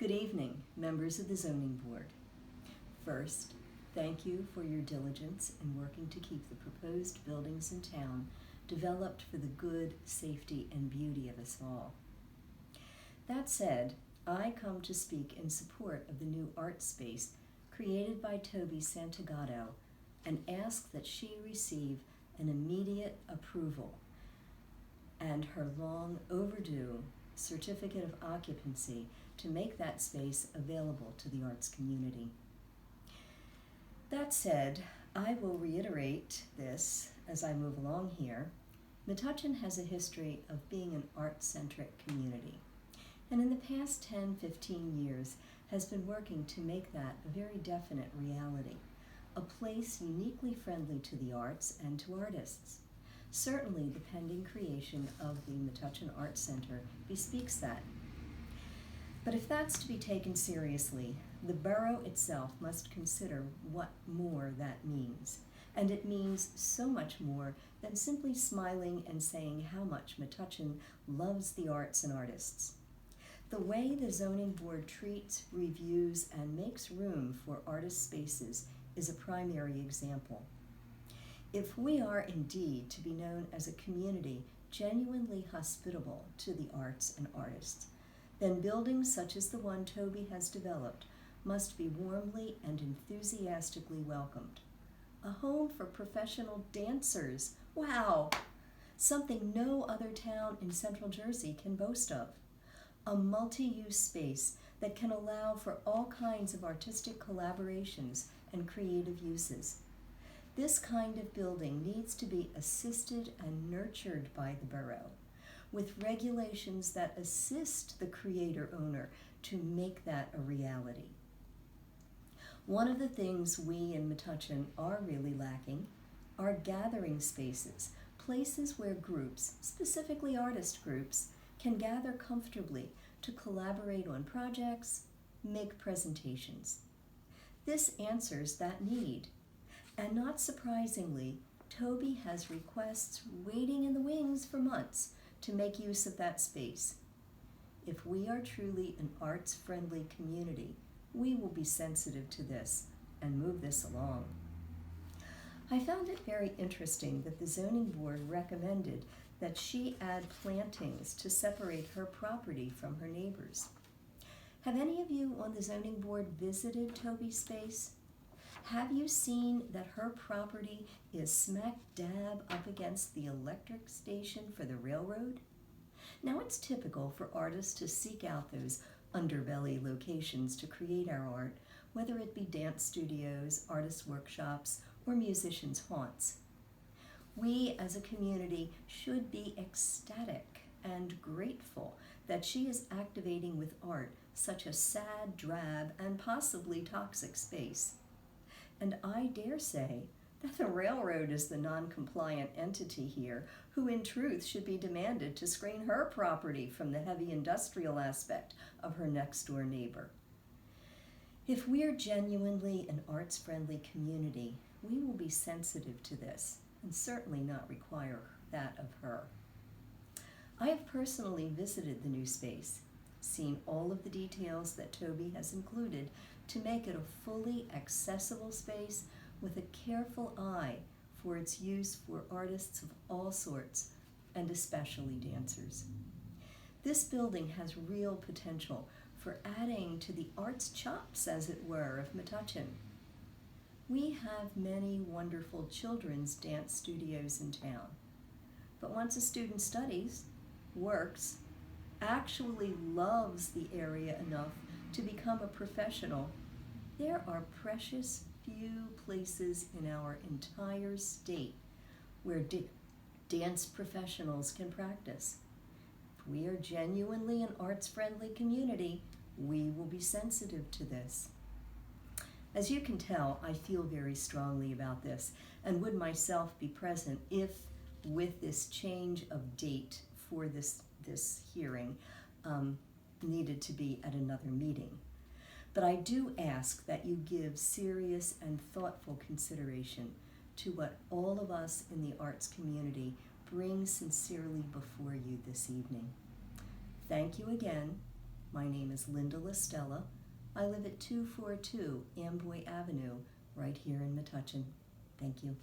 Good evening, members of the Zoning Board. First, thank you for your diligence in working to keep the proposed buildings in town developed for the good, safety, and beauty of us all. That said, I come to speak in support of the new art space created by Toby Santagato and ask that she receive an immediate approval and her long overdue certificate of occupancy to make that space available to the arts community. That said, I will reiterate this as I move along here. Metuchen has a history of being an art-centric community, and in the past 10-15 years has been working to make that a very definite reality, a place uniquely friendly to the arts and to artists. Certainly the pending creation of the Metuchen Art Center bespeaks that. But if that's to be taken seriously, the borough itself must consider what more that means. And it means so much more than simply smiling and saying how much Metuchen loves the arts and artists. The way the Zoning Board treats, reviews, and makes room for artist spaces is a primary example. If we are indeed to be known as a community genuinely hospitable to the arts and artists, then buildings such as the one Toby has developed must be warmly and enthusiastically welcomed. A home for professional dancers. Wow! Something no other town in Central Jersey can boast of. A multi-use space that can allow for all kinds of artistic collaborations and creative uses. This kind of building needs to be assisted and nurtured by the borough, with regulations that assist the creator-owner to make that a reality. One of the things we in Metuchen are really lacking are gathering spaces, places where groups, specifically artist groups, can gather comfortably to collaborate on projects, make presentations. This answers that need. And not surprisingly, Toby has requests waiting in the wings for months to make use of that space. If we are truly an arts-friendly community, we will be sensitive to this and move this along. I found it very interesting that the Zoning Board recommended that she add plantings to separate her property from her neighbors. Have any of you on the Zoning Board visited Toby's space? Have you seen that her property is smack dab up against the electric station for the railroad? Now, it's typical for artists to seek out those underbelly locations to create our art, whether it be dance studios, artist workshops, or musicians' haunts. We as a community should be ecstatic and grateful that she is activating with art such a sad, drab, and possibly toxic space. And I dare say that the railroad is the non-compliant entity here who in truth should be demanded to screen her property from the heavy industrial aspect of her next-door neighbor. If we're genuinely an arts-friendly community, we will be sensitive to this and certainly not require that of her. I have personally visited the new space, seen all of the details that Toby has included to make it a fully accessible space with a careful eye for its use for artists of all sorts, and especially dancers. This building has real potential for adding to the arts chops, as it were, of Metuchen. We have many wonderful children's dance studios in town, but once a student studies, works, actually loves the area enough to become a professional, there are precious few places in our entire state where dance professionals can practice. If we are genuinely an arts-friendly community, we will be sensitive to this. As you can tell, I feel very strongly about this and would myself be present if, with this change of date for this hearing, needed to be at another meeting. But I do ask that you give serious and thoughtful consideration to what all of us in the arts community bring sincerely before you this evening. Thank you again, My name is Linda LaStella. I live at 242 Amboy Avenue, right here in Metuchen. Thank you.